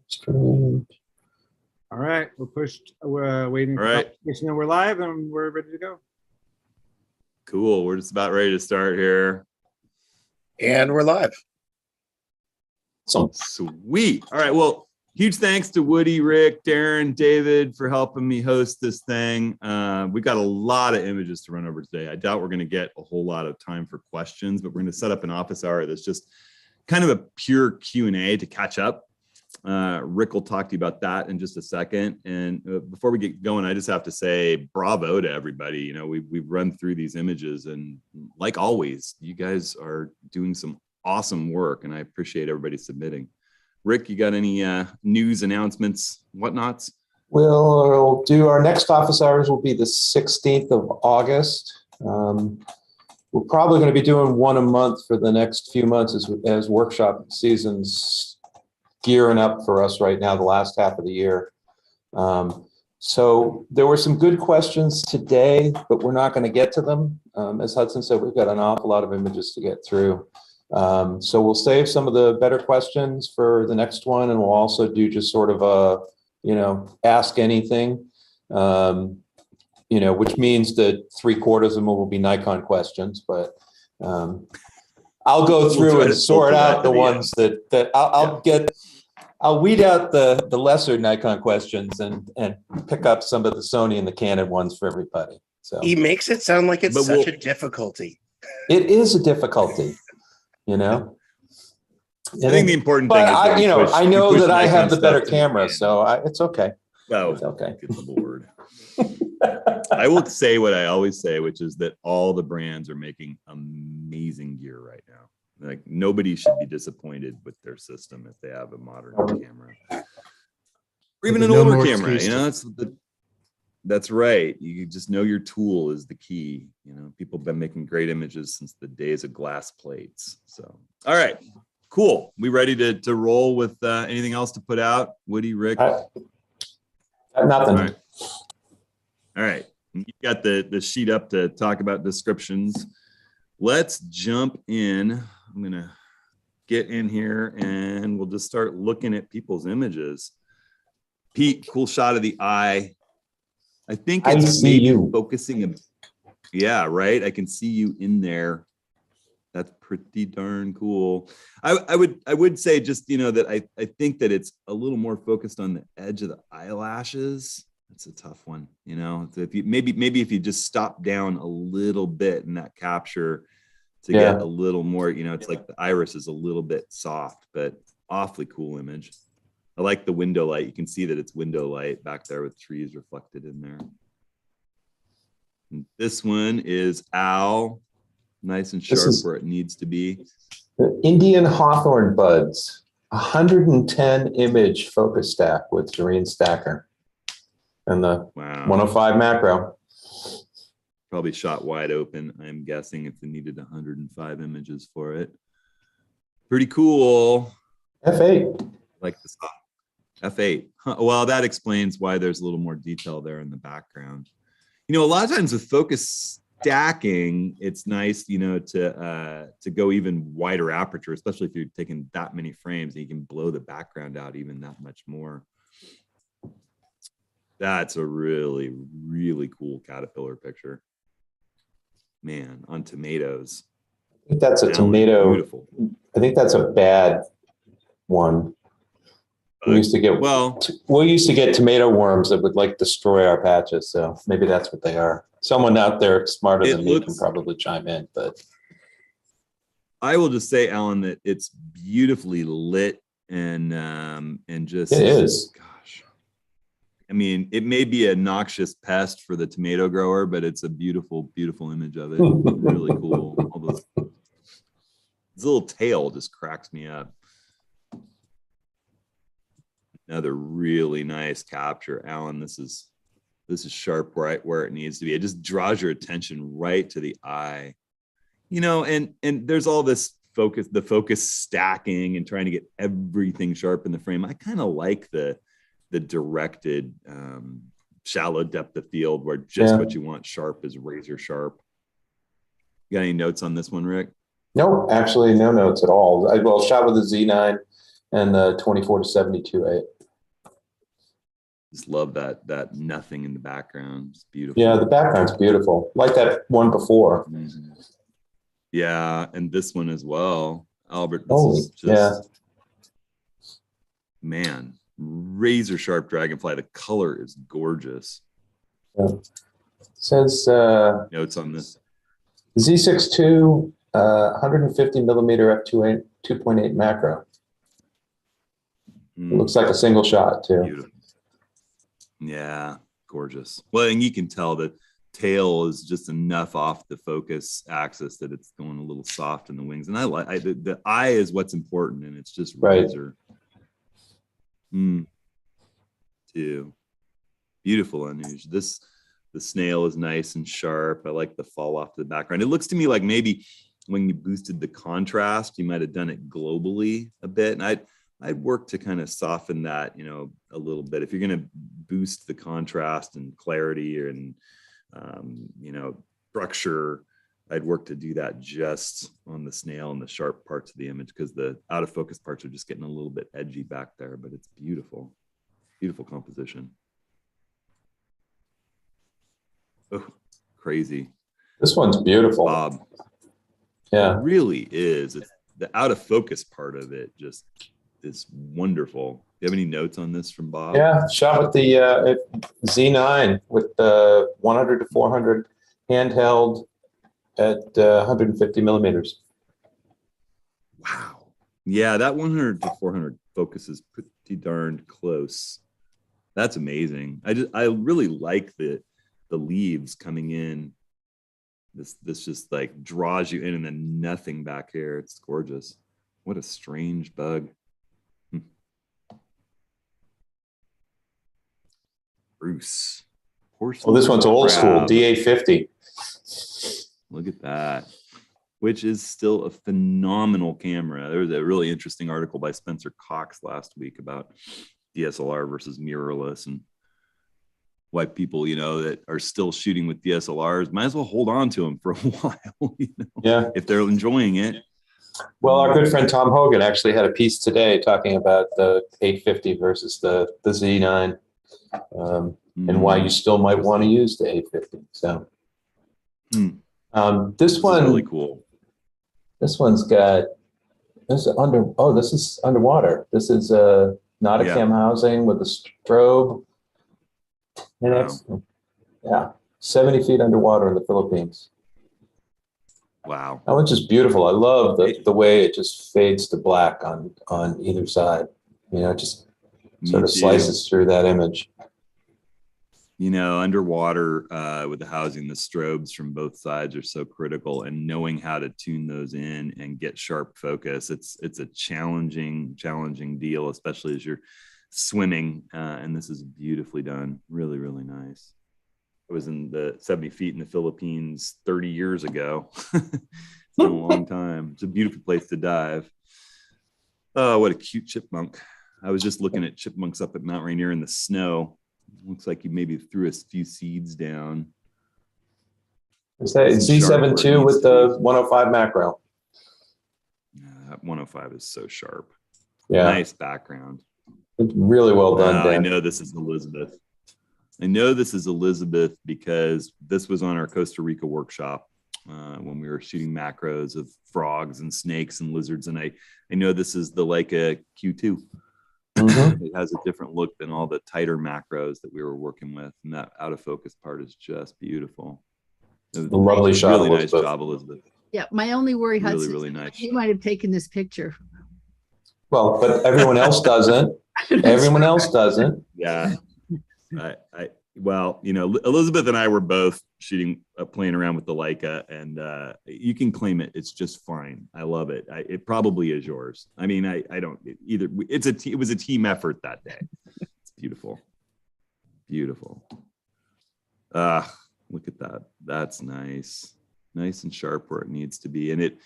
Stream. All right, we're waiting. All right. We're live and we're ready to go. Cool. We're just about ready to start here. And we're live. So sweet. All right. Well, huge thanks to Woody, Rick, Darren, David for helping me host this thing. We got a lot of images to run over today. I doubt we're going to get a whole lot of time for questions, but we're going to set up an office hour that's just kind of a pure Q&A to catch up. Rick will talk to you about that in just a second. And before we get going, I just have to say bravo to everybody. You know, we've run through these images, and like always, you guys are doing some awesome work, and I appreciate everybody submitting. Rick, you got any news announcements, whatnots? We'll do our next office hours will be the 16th of August. We're probably going to be doing one a month for the next few months as workshop season's gearing up for us right now, the last half of the year. So there were some good questions today, but we're not going to get to them. As Hudson said, we've got an awful lot of images to get through. So we'll save some of the better questions for the next one, and we'll also do just sort of a, ask anything, which means that 3/4 of them will be Nikon questions, but I'll go through and sort out the ones that I'll weed out the lesser Nikon questions and pick up some of the Sony and the Canon ones for everybody. So he makes it sound like it's such a difficulty. It is a difficulty, I think the important thing is I know that I have the better camera, so it's okay. Oh, it's okay. Good Lord. I will say what I always say, which is that all the brands are making amazing gear right now. Like, nobody should be disappointed with their system if they have a modern camera, or even an older camera. That's right. You just know your tool is the key. People have been making great images since the days of glass plates. So, all right, cool. We ready to roll with anything else to put out? Woody, Rick? Nothing. All right. You got the sheet up to talk about descriptions. Let's jump in. I'm going to get in here and we'll just start looking at people's images. Pete, cool shot of the eye. I think it's maybe focusing. Yeah, right. I can see you in there. That's pretty darn cool. I would say just, that I think that it's a little more focused on the edge of the eyelashes. That's a tough one. If you maybe if you just stop down a little bit in that capture to get a little more, it's like the iris is a little bit soft, but awfully cool image. I like the window light. You can see that it's window light back there with trees reflected in there. And this one is Al, nice and sharp where it needs to be. The Indian Hawthorn buds, 110 image focus stack with Doreen Stacker and the 105 macro. Probably shot wide open. I'm guessing if it needed 105 images for it. Pretty cool. F8. Like the spot. F8. Huh. Well, that explains why there's a little more detail there in the background. A lot of times with focus stacking, it's nice, to go even wider aperture, especially if you're taking that many frames and you can blow the background out even that much more. That's a really, really cool caterpillar picture. Man, on tomatoes. I think that's a tomato. Beautiful. I think that's a bad one. We used to get tomato worms that would destroy our patches. So maybe that's what they are. Someone out there smarter than me can probably chime in, but I will just say, Alan, that it's beautifully lit and just it is. Gosh, I mean, it may be a noxious pest for the tomato grower, but it's a beautiful, beautiful image of it. Really cool. His little tail just cracks me up. Another really nice capture, Alan. This is sharp right where it needs to be. It just draws your attention right to the eye, and there's all this the focus stacking and trying to get everything sharp in the frame. I kind of like the directed shallow depth of field where just what you want sharp is razor sharp. You got any notes on this one, Rick? No, actually no notes at all. Shot with a Z9 and the 24 to 72.8. Just love that nothing in the background. It's beautiful. Yeah, the background's beautiful. Like that one before. Mhm. Yeah, and this one as well. Albert, this Holy, is just, man, razor sharp dragonfly. The color is gorgeous. Yeah. Says Notes on this. Z6 II, 150 millimeter f2.8 2.8 macro. It looks like a single shot too. Beautiful. Yeah, gorgeous. Well, and you can tell the tail is just enough off the focus axis that it's going a little soft in the wings. And the eye is what's important, and it's just razor. Too beautiful Anuj. The snail is nice and sharp. I like the fall off to the background. It looks to me like maybe when you boosted the contrast, you might have done it globally a bit. And I'd work to kind of soften that, a little bit. If you're going to boost the contrast and clarity and, structure, I'd work to do that just on the snail and the sharp parts of the image, because the out of focus parts are just getting a little bit edgy back there, but it's beautiful, beautiful composition. Oh, crazy. This one's beautiful. Bob. Yeah. It really is. It's the out of focus part of it just is wonderful. Do you have any notes on this from Bob? Yeah, shot with the Z9 with the 100 to 400 handheld at 150 millimeters. Wow. Yeah, that 100 to 400 focus is pretty darned close. That's amazing. I really like the leaves coming in. This just like draws you in, and then nothing back here. It's gorgeous. What a strange bug. Bruce. Well, this one's old school, DA50. Look at that. Which is still a phenomenal camera. There was a really interesting article by Spencer Cox last week about DSLR versus mirrorless, and why people, that are still shooting with DSLRs might as well hold on to them for a while, Yeah. if they're enjoying it. Well, our good friend Tom Hogan actually had a piece today talking about the 850 versus the Z9, and why you still might want to use the 850. So this one is really cool. This one's got this is underwater. This is not a cam housing with a strobe. And it's 70 feet underwater in the Philippines. Wow. That one's just beautiful. I love the way it just fades to black on either side. It just sort of slices through that image. Underwater with the housing, the strobes from both sides are so critical, and knowing how to tune those in and get sharp focus. It's a challenging deal, especially as you're swimming. And this is beautifully done. Really, really nice. I was in the 70 feet in the Philippines 30 years ago. It's been a long time. It's a beautiful place to dive. Oh, what a cute chipmunk. I was just looking at chipmunks up at Mount Rainier in the snow. Looks like you maybe threw a few seeds down. Is that Z7 II with the 105 macro? Yeah, that 105 is so sharp. Yeah. Nice background. It's really well done, Dan. I know this is Elizabeth. Because this was on our Costa Rica workshop when we were shooting macros of frogs and snakes and lizards. And I know this is the Leica Q2. It has a different look than all the tighter macros that we were working with. And that out of focus part is just beautiful. A lovely shot. Really nice job, Elizabeth. Yeah, my only worry, Hudson, really nice. he might have taken this picture. Well, but everyone else doesn't. Everyone else doesn't. Yeah. Well, Elizabeth and I were both shooting, playing around with the Leica, and you can claim it. It's just fine. I love it. It probably is yours. I mean, I don't either. It was a team effort that day. It's beautiful. Beautiful. Look at that. That's nice. Nice and sharp where it needs to be. And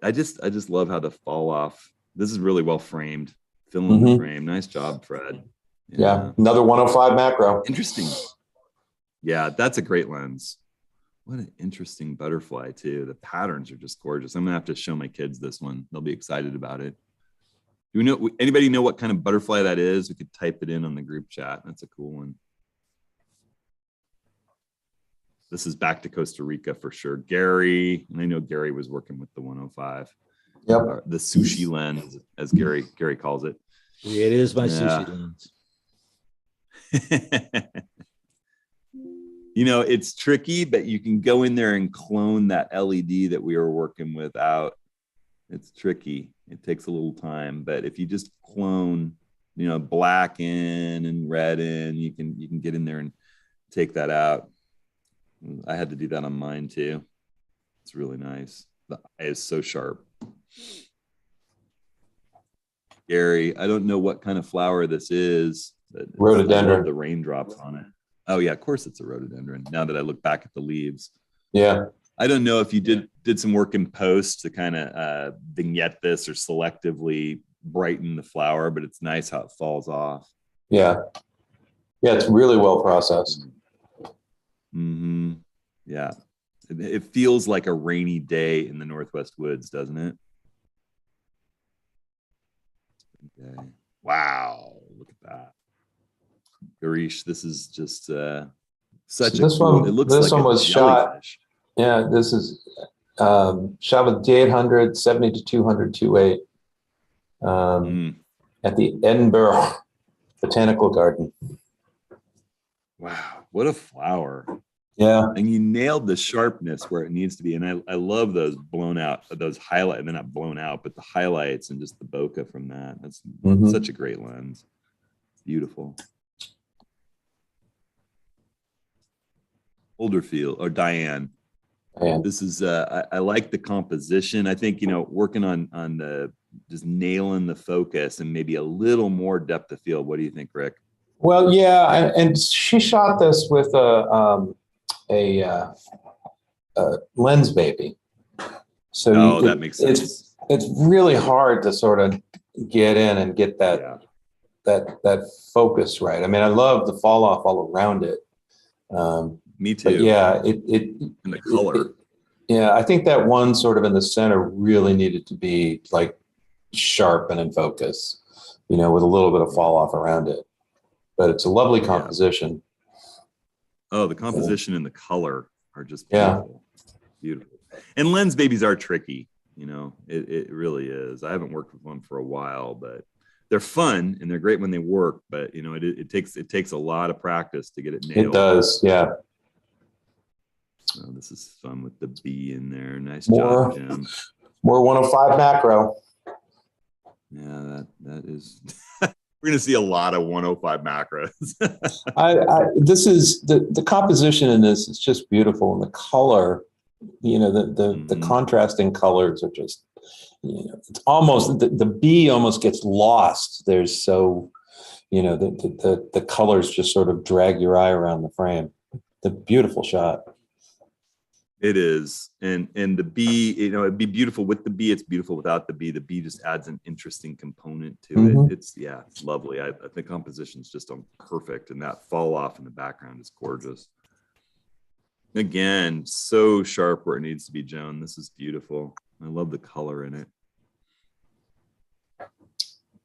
I just love how the fall off. This is really well framed. Fill in the frame. Nice job, Fred. Yeah. Another 105 macro. Interesting. Yeah, that's a great lens. What an interesting butterfly too. The patterns are just gorgeous. I'm gonna have to show my kids this one. They'll be excited about it. Do we know, anybody know what kind of butterfly that is? We could type it in on the group chat. That's a cool one. This is back to Costa Rica for sure. Gary, and I know Gary was working with the 105. Yep. The sushi lens, as Gary calls it. It is my Yeah. sushi lens. You know, it's tricky, but you can go in there and clone that LED that we were working with out. It's tricky. It takes a little time, but if you just clone, you know, black in and red in, you can get in there and take that out. I had to do that on mine too. It's really nice. The eye is so sharp. Gary, I don't know what kind of flower this is. Rhododendron. I love the raindrops on it. Oh yeah, of course it's a rhododendron. Now that I look back at the leaves. Yeah. I don't know if you did some work in post to kind of vignette this or selectively brighten the flower, but it's nice how it falls off. Yeah. Yeah, it's really well processed. Mm-hmm. Yeah. It feels like a rainy day in the Northwest Woods, doesn't it? Okay. Wow. Look at that. Garish, this is just such So a this cool, one- it looks this like one a was shot- jellyfish. Yeah, this is shot with D800, 70 to 200, 2.8 at the Edinburgh Botanical Garden. Wow. What a flower. Yeah. And you nailed the sharpness where it needs to be. And I love those blown out, those highlight. They're not blown out, but the highlights and just the bokeh from that. That's such a great lens. Beautiful. Olderfield or Diane. And This is I like the composition. I think, you know, working on the just nailing the focus and maybe a little more depth of field. What do you think, Rick? well, yeah, and she shot this with a lens baby. So That makes sense. It's really hard to sort of get in and get that Yeah. that focus right. I mean, I love the fall off all around it. Me too. But yeah, And the color. yeah, I think that one sort of in the center really needed to be like sharp and in focus, you know, with a little bit of fall off around it. But it's a lovely composition. Oh, the composition and the color are just Yeah. beautiful. Beautiful. And lens babies are tricky, you know, it really is. I haven't worked with one for a while, but they're fun and they're great when they work, but you know, it takes a lot of practice to get it nailed. It does, yeah. Oh, this is fun with the B in there. Nice More. job, Jim. More 105 macro. Yeah, that is. We're gonna see a lot of 105 macros. This is the composition in this is just beautiful, and the color, you know, the contrasting colors are just, you know, it's almost the B almost gets lost. There's so, you know, the colors just sort of drag your eye around the frame. The beautiful shot. It is. And the B, you know, it'd be beautiful with the B. It's beautiful without the B. The B just adds an interesting component to it. It's lovely. I think composition's just perfect. And that fall off in the background is gorgeous. Again, so sharp where it needs to be, Joan. This is beautiful. I love the color in it.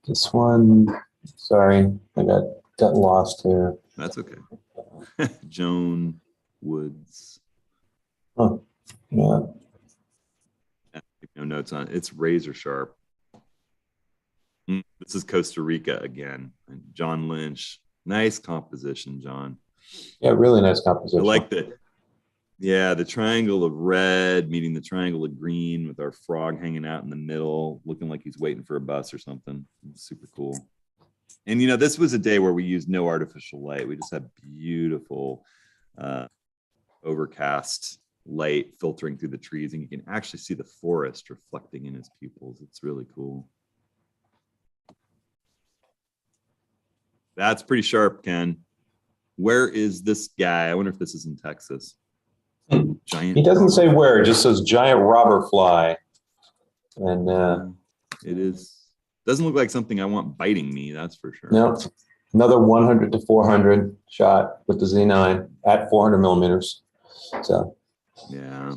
This one, sorry, I got lost here. That's okay. Joan Woods. Oh, yeah. No notes on it. It's razor sharp. This is Costa Rica again. And John Lynch. Nice composition, John. Yeah, really nice composition. I like the triangle of red meeting the triangle of green with our frog hanging out in the middle, looking like he's waiting for a bus or something. It's super cool. And, you know, this was a day where we used no artificial light. We just had beautiful overcast light filtering through the trees, and you can actually see the forest reflecting in his pupils. It's really cool. That's pretty sharp, Ken. Where is this guy? I wonder if this is in Texas. Giant. He doesn't say where, it just says giant robber fly. And it is. Doesn't look like something I want biting me, that's for sure. no, another 100 to 400 shot with the Z9 at 400 millimeters. So yeah,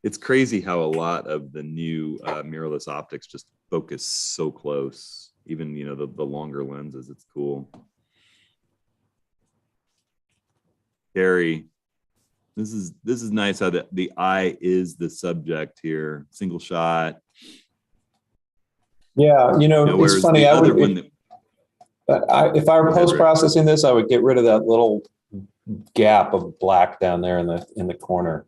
it's crazy how a lot of the new mirrorless optics just focus so close. Even, you know, the longer lenses, it's cool. Carrie, this is nice how the eye is the subject here. Single shot. Yeah, you know, it's whereas funny. the I other would, one that, if I were Go ahead, Rick. post-processing this, I would get rid of that little gap of black down there in the corner.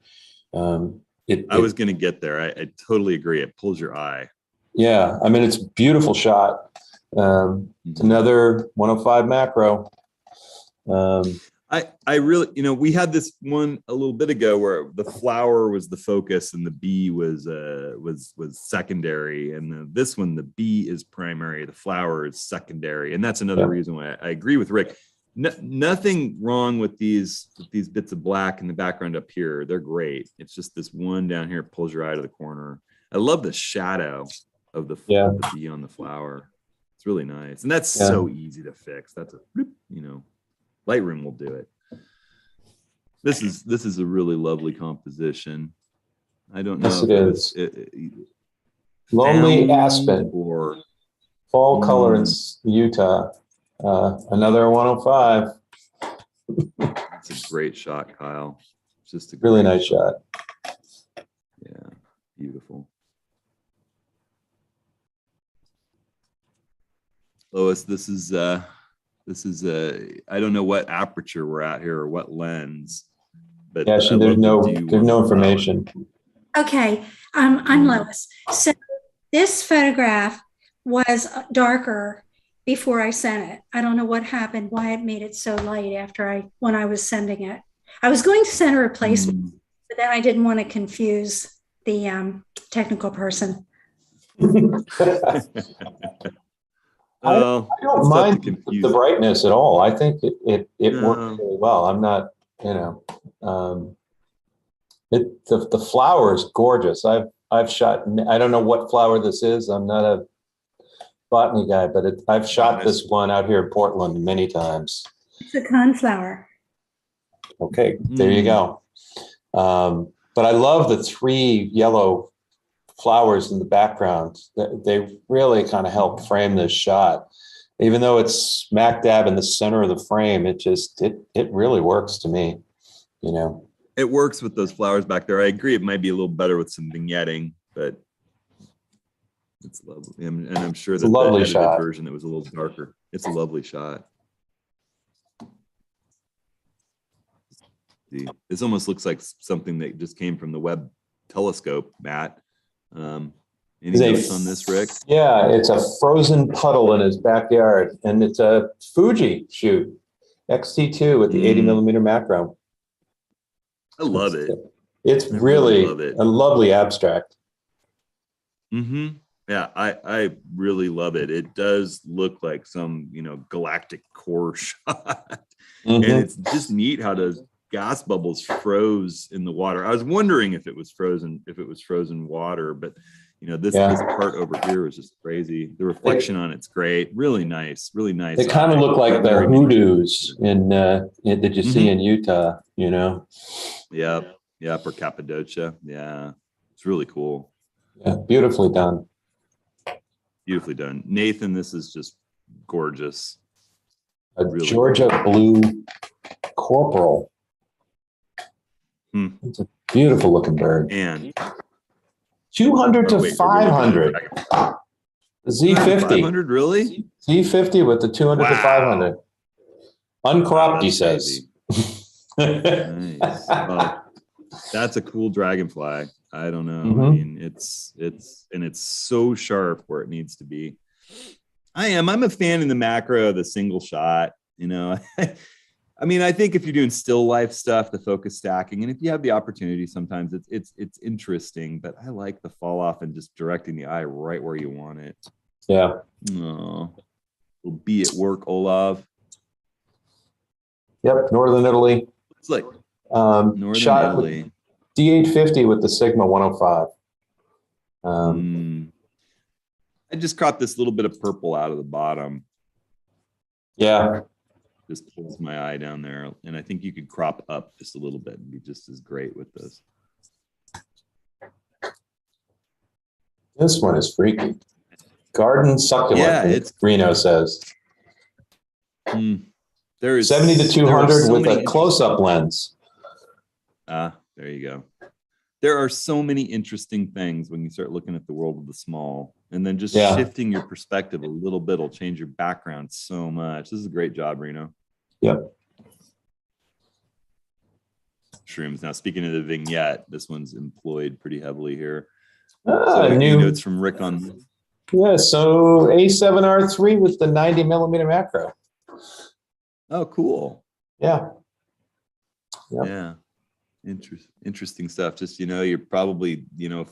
I was going to get there. I totally agree. It pulls your eye. Yeah, I mean, it's a beautiful shot. It's another 105 macro. I really, you know, we had this one a little bit ago where the flower was the focus and the bee was secondary, and this one, the bee is primary, the flower is secondary, and that's another reason why I agree with Rick. Nothing wrong with these bits of black in the background up here. They're great. It's just this one down here pulls your eye to the corner. I love the shadow of the bee on the flower. It's really nice, and that's so easy to fix. That's Lightroom will do it. This is a really lovely composition. I don't know. Yes, if it was is. Lonely Aspen or fall color in Utah. Another 105. It's a great shot, Kyle. Just a really nice shot. Yeah, beautiful. Lois, this is I don't know what aperture we're at here or what lens, but yeah, there's no information. Okay, I'm Lois. So this photograph was darker before I sent it. I don't know what happened, why it made it so light when I was sending it. I was going to send a replacement, but then I didn't want to confuse the technical person. I don't mind the brightness at all. I think it works really well. I'm not, the flower is gorgeous. I've shot, I don't know what flower this is. I'm not a botany guy, but I've shot this one out here in Portland many times. It's a coneflower. Okay, there you go. But I love the 3 yellow flowers in the background. They really kind of help frame this shot. Even though it's smack dab in the center of the frame, it really works to me, It works with those flowers back there. I agree. It might be a little better with some vignetting, but it's lovely. And I'm sure that the edited version that was a little darker. It's a lovely shot. See, this almost looks like something that just came from the Webb telescope, Matt. Any notes on this, Rick? Yeah, it's a frozen puddle in his backyard, and it's a Fuji shoot, XT2 with the 80 millimeter macro. I love it. It's really a lovely abstract. Yeah, I really love it. It does look like some, galactic core shot. And it's just neat how those gas bubbles froze in the water. I was wondering if it was frozen water, but this part over here was just crazy. The reflection on it's great. Really nice. They kind of look like the hoodoos that you see in Utah, Yep. For Cappadocia. Yeah. It's really cool. Yeah, beautifully done. Beautifully done. Nathan, this is just gorgeous. A really Georgia blue corporal. It's a beautiful looking bird. And 200 to 500. The Z50. 500, really? Z50 with the 200 to 500. Uncropped, he says. Nice. Well, that's a cool dragonfly. I don't know. I mean, it's so sharp where it needs to be. I'm a fan in the macro of the single shot, I mean, I think if you're doing still life stuff, the focus stacking, and if you have the opportunity, sometimes it's interesting, but I like the fall off and just directing the eye right where you want it. Yeah. Oh, will be at work, Olav. Yep. Northern Italy. It's like Northern Italy. D850 with the Sigma 105. I just caught this little bit of purple out of the bottom. Yeah. Just pulls my eye down there, and I think you could crop up just a little bit and be just as great with this. This one is freaky. Garden succulent, Yeah, it's Reno says. There is 70 to there are 200 so with many a close-up lens. there you go. There are so many interesting things when you start looking at the world of the small, and then just Yeah. shifting your perspective a little bit will change your background so much. This is a great job, Reno. Yep. Shrooms. Now, speaking of the vignette, this one's employed pretty heavily here. Ah, Any new. notes from Rick on? Yeah, so A7R3 with the 90 millimeter macro. Oh, cool. Yeah. Yep. Yeah. Interesting stuff. Just, you're probably,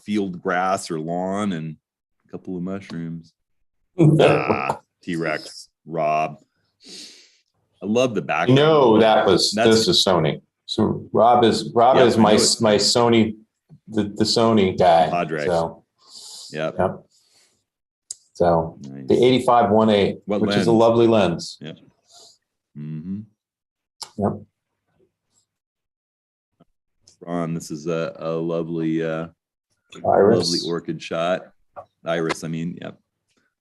field grass or lawn and a couple of mushrooms. T-Rex, Rob. I love the background. This is Sony. So Rob is my Sony, the Sony guy. Padre. So, yep. So Nice. the 85-1.8, which lens? is a lovely lens. Yep. Mm-hmm. Yep. Ron, this is a lovely Iris. lovely orchid shot. Iris, I mean, yep.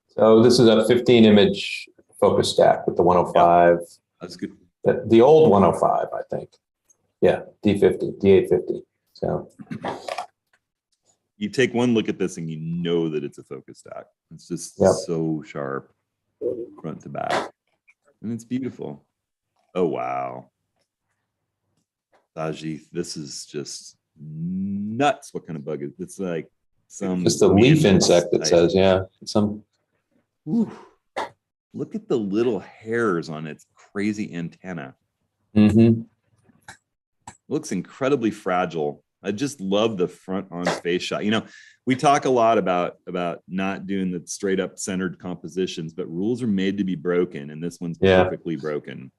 So this is a 15 image focus stack with the 105. Yep. That's good. The old 105, I think. Yeah, D850. So you take one look at this and you know that it's a focus stack. It's just so sharp front to back. And it's beautiful. Oh, wow. Saji, this is just nuts. What kind of bug is it? It's like some just a leaf insect, it says, yeah. Ooh. Look at the little hairs on its crazy antenna. Mm-hmm. Looks incredibly fragile. I just love the front on face shot. We talk a lot about not doing the straight up centered compositions, but rules are made to be broken, and this one's perfectly broken.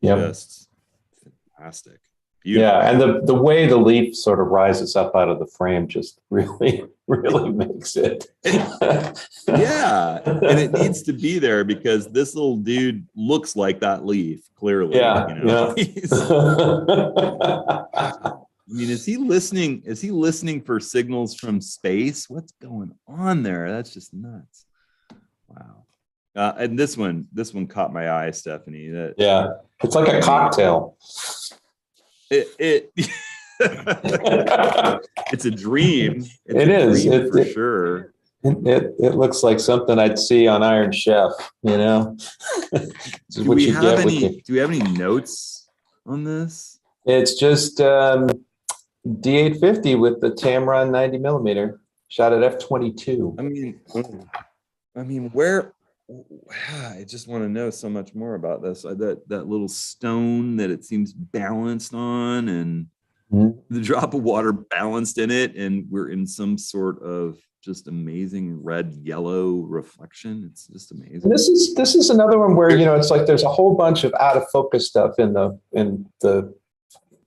Just fantastic. Beautiful. Yeah, and the way the leaf sort of rises up out of the frame just really makes it. Yeah, and it needs to be there because this little dude looks like that leaf, clearly. Yeah. I mean, is he listening? Is he listening for signals from space? What's going on there? That's just nuts. Wow. And this one caught my eye, Stephanie. It's like a cocktail. It's a dream. It's for sure. It looks like something I'd see on Iron Chef, Do we have any notes on this? It's just D850 with the Tamron 90 millimeter shot at f/22. I mean, where? I just want to know so much more about this. That little stone that it seems balanced on, and the drop of water balanced in it, and we're in some sort of just amazing red yellow reflection. It's just amazing. And this is another one where it's like there's a whole bunch of out of focus stuff in the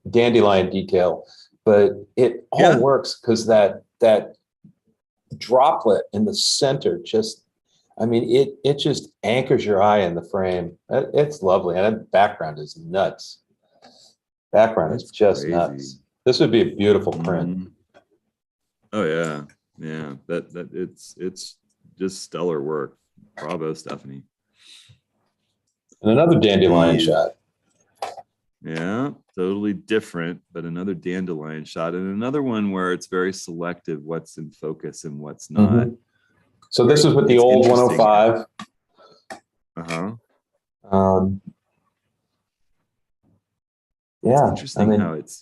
dandelion detail, but it all works because that droplet in the center it just anchors your eye in the frame. It's lovely, and that background is nuts. That's just crazy. Nuts. This would be a beautiful print. Oh yeah. That it's just stellar work. Bravo, Stephanie. And another dandelion shot. Yeah, totally different, but another dandelion shot, and another one where it's very selective what's in focus and what's not. So this is with the old 105. It's interesting how it's,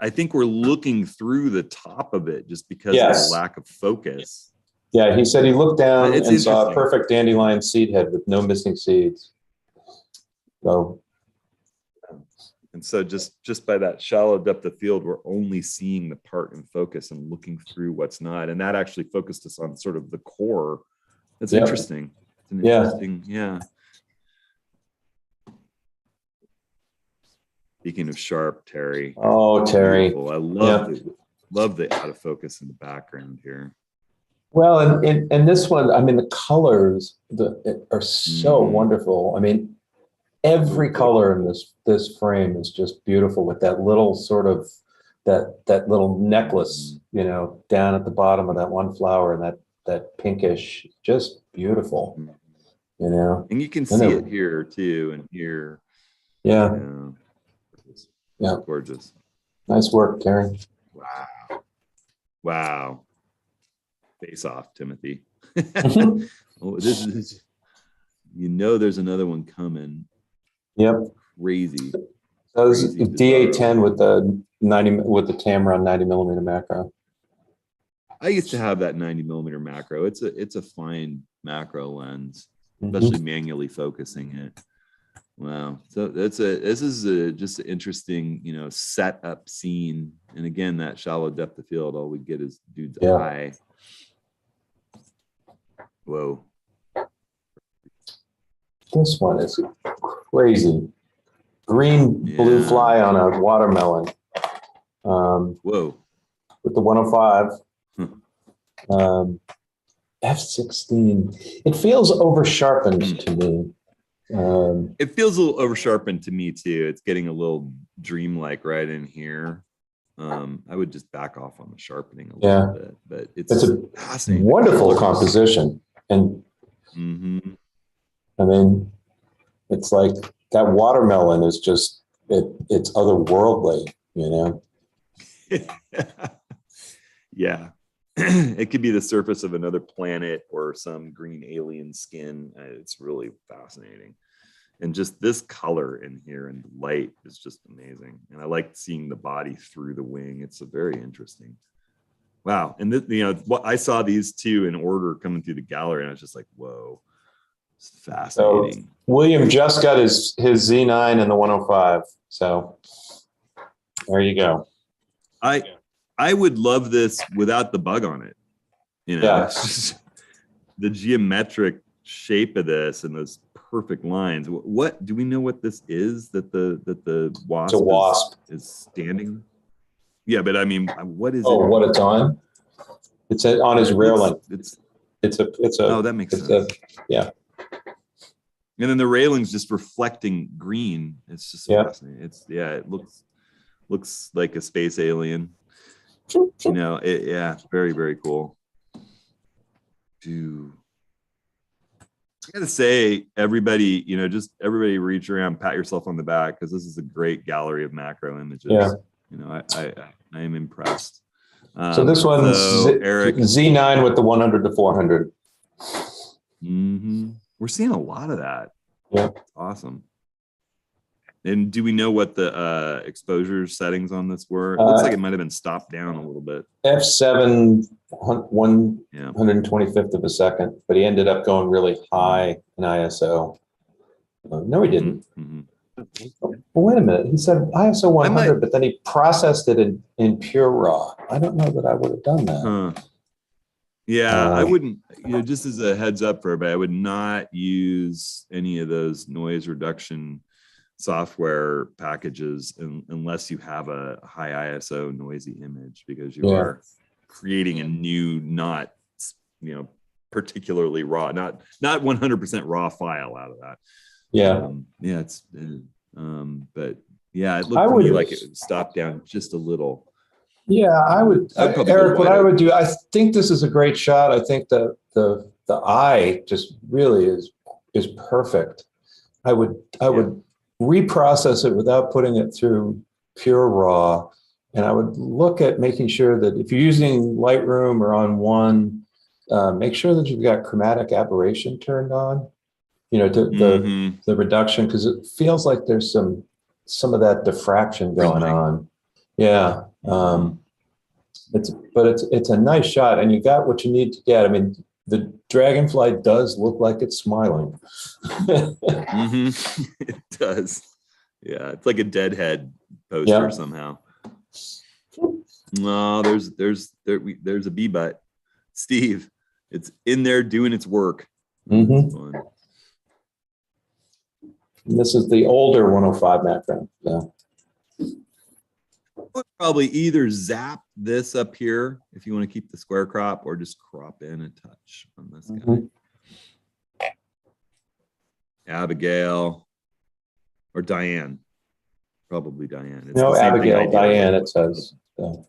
I think we're looking through the top of it just because of the lack of focus. Yeah, he said he looked down and saw a perfect dandelion seed head with no missing seeds. So just by that shallow depth of field, we're only seeing the part in focus and looking through what's not. And that actually focused us on sort of the core. That's interesting. It's an interesting, Speaking of sharp, Terry. Oh, Terry. Beautiful. I love the out of focus in the background here. Well, and this one, the colors are so wonderful. Every color in this frame is just beautiful with that little sort of that little necklace, down at the bottom of that one flower, and that pinkish, just beautiful, you know? And you can And see they're- it here too, and here. Yeah, Yeah. Gorgeous. nice work, Karen. Wow. Wow. Face off, Timothy. Oh, this is, you know, there's another one coming. Yep. Crazy. That was Crazy D810 with the 90 with the Tamron 90mm macro. I used to have that 90mm macro. It's a fine macro lens, Mhm. especially manually focusing it. Wow. So this is just an interesting, you know, setup scene. And again, that shallow depth of field, all we get is dude's Yeah. eye. Whoa. This one is crazy. Green blue Yeah. fly on a watermelon. Whoa. With the 105. Hmm. F16. It feels over sharpened Hmm. to me. It feels a little over sharpened to me too. It's getting a little dreamlike right in here. I would just back off on the sharpening a Yeah. little bit, but It's a fascinating. wonderful Colors. composition. And Mhm. I mean, it's like that watermelon is just, it's otherworldly, you know? Yeah. It could be the surface of another planet or some green alien skin. It's really fascinating. And just this color in here and light is just amazing. And I like seeing the body through the wing. It's a very interesting. Wow. And this, you know, what I saw these two in order coming through the gallery, and I was just like, whoa, it's fascinating. William just got his Z9 and the 105. So there you go. I would love this without the bug on it. You know, Yeah. it's just the geometric shape of this and those perfect lines. What do we know what this is that the wasp, It's a wasp. is standing? Yeah, but I mean, what is Oh, it? what it's on? It's on his rear link. It's It's a. oh, that makes it's sense. yeah. And then the railing's just reflecting green. It's just Yeah. fascinating. It looks like a space alien. You know, yeah, very, very cool. Dude. I gotta say, everybody, you know, just everybody reach around, pat yourself on the back, because this is a great gallery of macro images. Yeah. You know, I am impressed. So this one's Eric, Z9 with the 100 to 400. We're seeing a lot of that. Yeah. Awesome. And do we know what the exposure settings on this were? It looks like it might have been stopped down a little bit. F7, 125th of a second, but he ended up going really high in ISO. No, he didn't. Well, wait a minute. He said ISO 100, but then he processed it in pure raw. I don't know that I would have done that. Yeah, I wouldn't, you know, just as a heads up for everybody, I would not use any of those noise reduction software packages unless you have a high ISO noisy image, because you are creating a new, not, you know, particularly raw, not 100% raw file out of that. Yeah. Yeah, it's but yeah, it looked to me like it would stop down just a little. Yeah, I would Eric, what I would do, I think this is a great shot. I think the eye just really is perfect. I would reprocess it without putting it through pure raw. And I would look at making sure that if you're using Lightroom or on one, make sure that you've got chromatic aberration turned on, you know, the reduction, because it feels like there's some of that diffraction going on. Yeah. It's a nice shot, and you got what you need to get. I mean, the dragonfly does look like it's smiling. It does. Yeah, it's like a deadhead poster somehow. No, there's a bee butt. Steve, it's in there doing its work. This is the older 105 macro. Yeah. Would probably either zap this up here if you want to keep the square crop, or just crop in a touch on this guy. Abigail or Diane, probably Diane. It's no, Abigail, Diane, it says. Oh,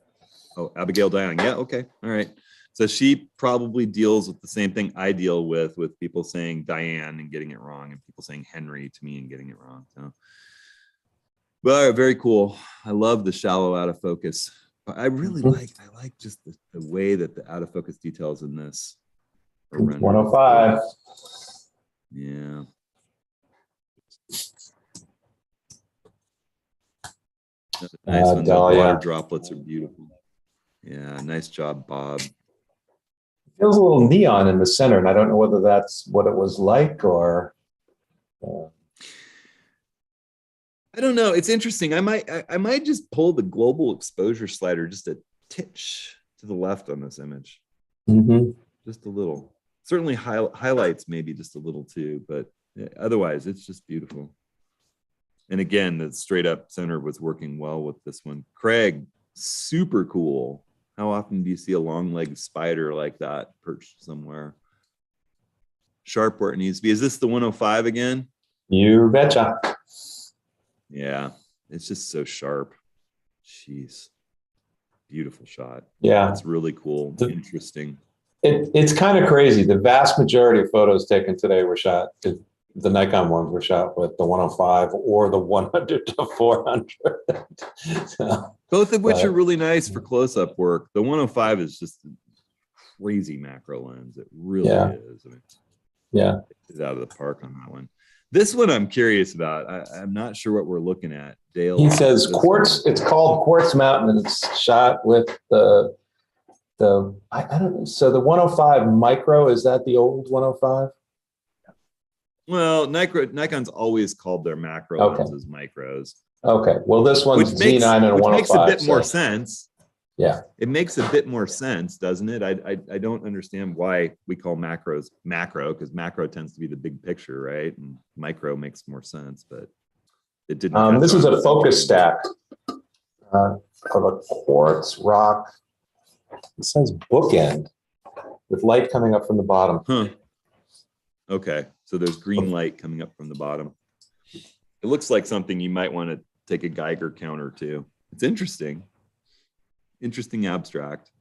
Abigail, Diane. Yeah, okay, all right. So she probably deals with the same thing I deal with people saying Diane and getting it wrong, and people saying Henry to me and getting it wrong. So, but very cool. I love the shallow out of focus. I really like just the way that the out of focus details in this are rendered. 105. Yeah. Nice one. The Dahlia. water droplets are beautiful. Yeah, nice job, Bob. Feels a little neon in the center, and I don't know whether that's what it was like or. I don't know. It's interesting. I might just pull the global exposure slider just a titch to the left on this image. Mm-hmm. Just a little. Certainly highlights maybe just a little too, but otherwise it's just beautiful. And again, the straight up center was working well with this one. Craig, super cool. How often do you see a long-legged spider like that perched somewhere? Sharp where it needs to be. Is this the 105 again? You betcha. Yeah, it's just so sharp. Jeez. Beautiful shot. Yeah. It's really cool. Interesting. It's kind of crazy. The vast majority of photos taken today were shot, the Nikon ones were shot with the 105 or the 100 to 400. So, both of which are really nice for close-up work. The 105 is just a crazy macro lens. It really is. I mean, yeah. It's out of the park on that one. This one I'm curious about. I'm not sure what we're looking at. Dale. He says quartz, it's called Quartz Mountain, and it's shot with I don't know. So the 105 micro, is that the old 105? Well, Nikon's always called their macro lenses micros. Okay. Well, this one's Z9 and 105. Which makes a bit more sense. Yeah. It makes a bit more sense, doesn't it? I don't understand why we call macros macro, because macro tends to be the big picture, right? And micro makes more sense, but it didn't. This is a focus stack of a quartz rock. It says bookend with light coming up from the bottom. Huh. Okay. So there's green light coming up from the bottom. It looks like something you might want to take a Geiger counter to. It's interesting. Interesting abstract.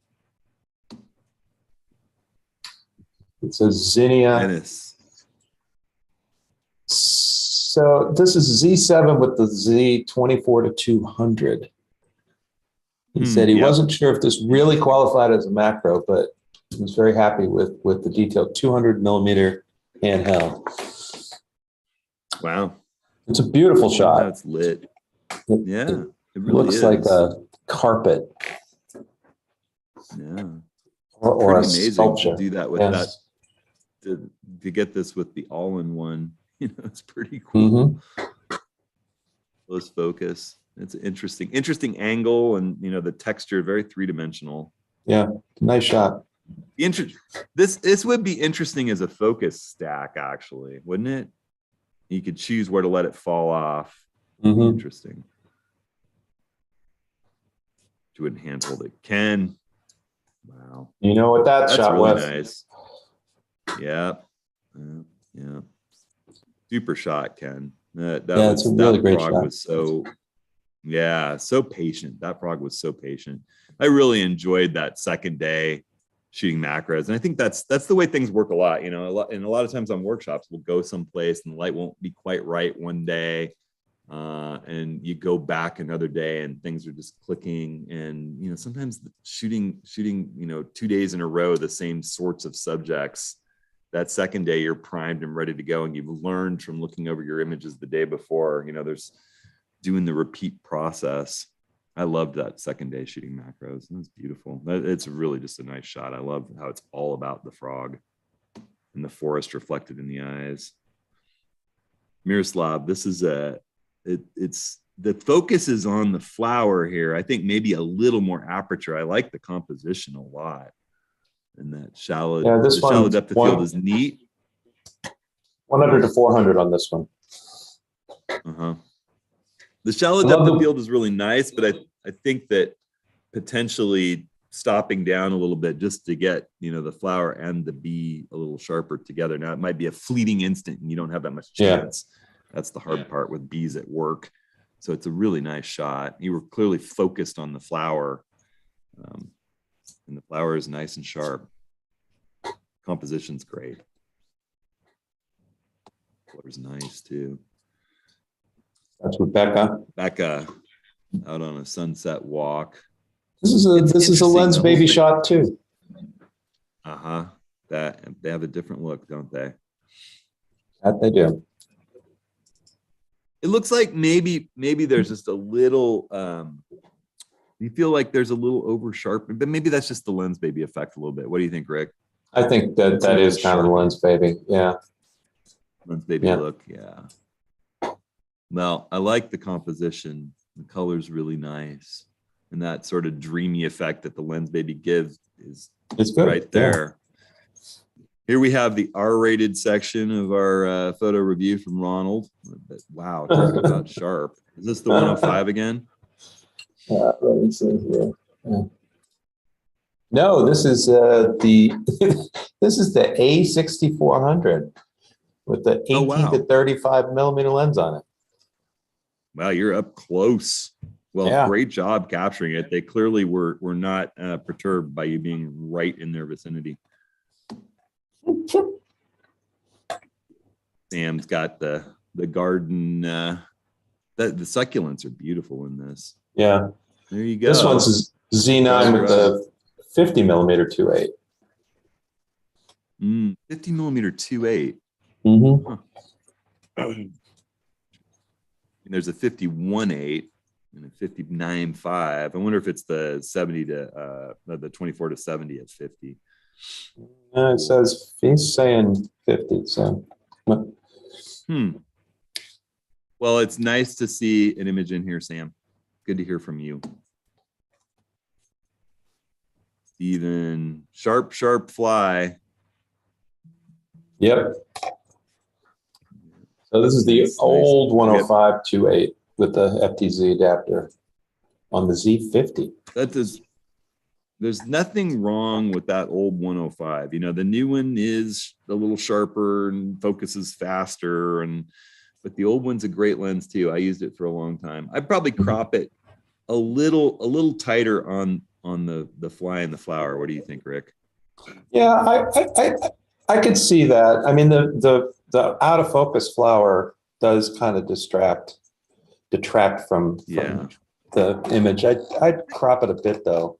It's a zinnia. Venice. So this is Z7 with the Z24 to 200. He said he wasn't sure if this really qualified as a macro, but he was very happy with the detailed 200 millimeter handheld. Wow. It's a beautiful shot. That's lit. It really looks like a carpet. Yeah. Or a amazing sculpture. to do that with that. To get this with the all-in-one, it's pretty cool. Mm-hmm. Close focus. It's interesting angle, and the texture, very three-dimensional. Yeah, nice shot. This would be interesting as a focus stack, actually, wouldn't it? You could choose where to let it fall off. Mm-hmm. Interesting. You wouldn't handhold it. Ken. Wow. You know what that shot really was? Nice. Yeah. Yeah. Super shot, Ken. It's a really great frog shot. Was so patient. That frog was so patient. I really enjoyed that second day shooting macros, and I think that's the way things work a lot. And a lot of times on workshops, we'll go someplace and the light won't be quite right one day, and you go back another day and things are just clicking. And sometimes shooting 2 days in a row the same sorts of subjects. That second day you're primed and ready to go, and you've learned from looking over your images the day before. There's doing the repeat process. I loved that second day shooting macros. It was beautiful. It's really just a nice shot. I love how it's all about the frog and the forest reflected in the eyes. Miroslav, this is it's the focus is on the flower here. I think maybe a little more aperture. I like the composition a lot. And that shallow, the shallow depth of field is neat. 100 to 400 on this one. The shallow depth of field is really nice, but I think that potentially stopping down a little bit just to get the flower and the bee a little sharper together. Now it might be a fleeting instant and you don't have that much chance. That's the hard part with bees at work. So it's a really nice shot. You were clearly focused on the flower, and the flower Flower is nice and sharp. Composition's great. Color's nice too. That's Rebecca. Becca out on a sunset walk. This is a It's lens interesting, the baby whole thing. shot too. Uh-huh. That they have a different look, don't they? That they do. It looks like maybe there's just a little you feel like there's a little over sharp, but maybe that's just the lens baby effect a little bit. What do you think, Rick? I think that It's a that little is kind of the sharp. lens baby. Yeah. Lens baby Yeah. look, yeah. Well, I like the composition. The color's really nice. And that sort of dreamy effect that the lens baby gives is It's good. right there. Here we have the R-rated section of our photo review from Ronald. But wow, talk about sharp. Is this the 105 again? Let me see here. Yeah. No, this is this is the A6400 with the 18 Oh, wow. to 35 millimeter lens on it. Wow, you're up close. Well, Yeah. great job capturing it. They clearly were not perturbed by you being right in their vicinity. Sam's got the garden. The succulents are beautiful in this. Yeah. There you go. This one's Z9 with the 50 millimeter 2.8. 50 millimeter 2.8. Mm-hmm. And there's a 51.8 and a 59.5. I wonder if it's the 70 to the 24 to 70 at 50. It says he's saying 50. So. Well, it's nice to see an image in here, Sam. Good to hear from you. Steven, sharp fly. Yep. So this is the Nice, old nice. 105 2.8 with the FTZ adapter on the Z50. There's nothing wrong with that old 105. You know, the new one is a little sharper and focuses faster, but the old one's a great lens too. I used it for a long time. I'd probably crop it a little tighter on the fly and the flower. What do you think, Rick? Yeah, I could see that. I mean, the out of focus flower does kind of detract from the image. I'd crop it a bit though.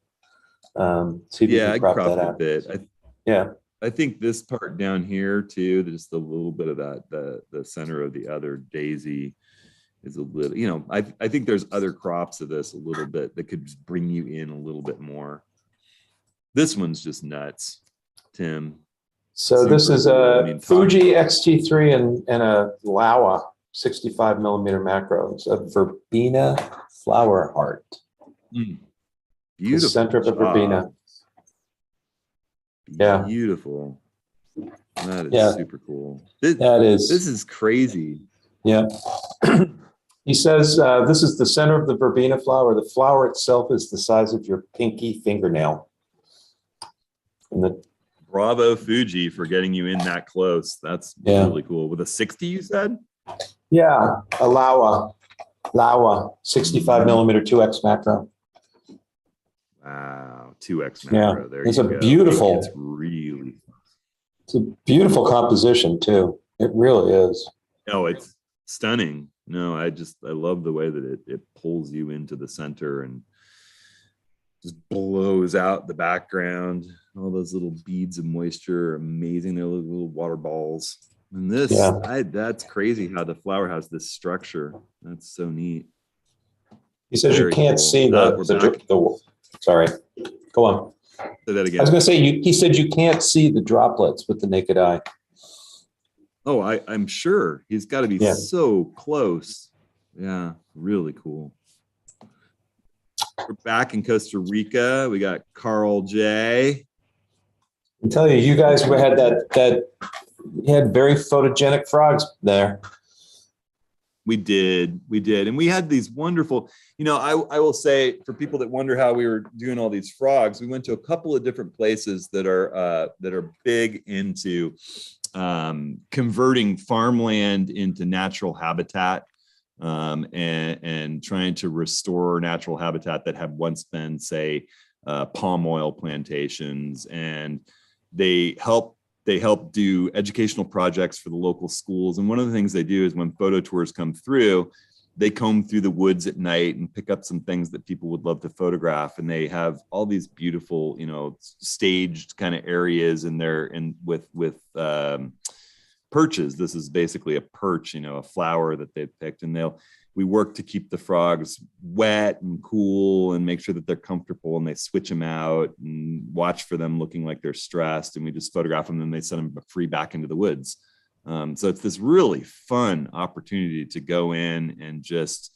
See if you can I'd crop crop that it a out. bit. I think this part down here too, just a little bit of that, the center of the other daisy is a little, you know, I think there's other crops of this a little bit that could just bring you in a little bit more. This one's just nuts, Tim. So this is cool. a I mean, Fuji XT3 and a Laowa 65 millimeter macro. It's a verbena flower heart. Beautiful. The center of the verbena. Yeah. Beautiful. That is super cool. This is crazy. Yeah. He says this is the center of the verbena flower. The flower itself is the size of your pinky fingernail. And Bravo Fuji for getting you in that close. That's really cool. With a 60, you said? Yeah, a Laowa 65 millimeter 2X macro. Wow, 2X macro. Yeah, There it's you a go. beautiful. It's a beautiful composition too. It really is. Oh, it's stunning. No, I love the way that it pulls you into the center and just blows out the background. All those little beads of moisture are amazing. They're little water balls. And this, that's crazy how the flower has this structure. That's so neat. He says you can't see the sorry, go on. Say that again. I was going to say, he said you can't see the droplets with the naked eye. Oh, I'm sure. He's got to be so close. Yeah, really cool. We're back in Costa Rica. We got Carl J. I tell you, you guys had you had very photogenic frogs there. We did. And we had these wonderful, you know, I will say for people that wonder how we were doing all these frogs, we went to a couple of different places that are big into converting farmland into natural habitat and trying to restore natural habitat that had once been, say, palm oil plantations, and they help do educational projects for the local schools. And one of the things they do is when photo tours come through, they comb through the woods at night and pick up some things that people would love to photograph. And they have all these beautiful, staged kind of areas in there, and with perches. This is basically a perch, a flower that they've picked, and we work to keep the frogs wet and cool and make sure that they're comfortable, and they switch them out and watch for them looking like they're stressed. And we just photograph them, and they send them free back into the woods. So it's this really fun opportunity to go in and just,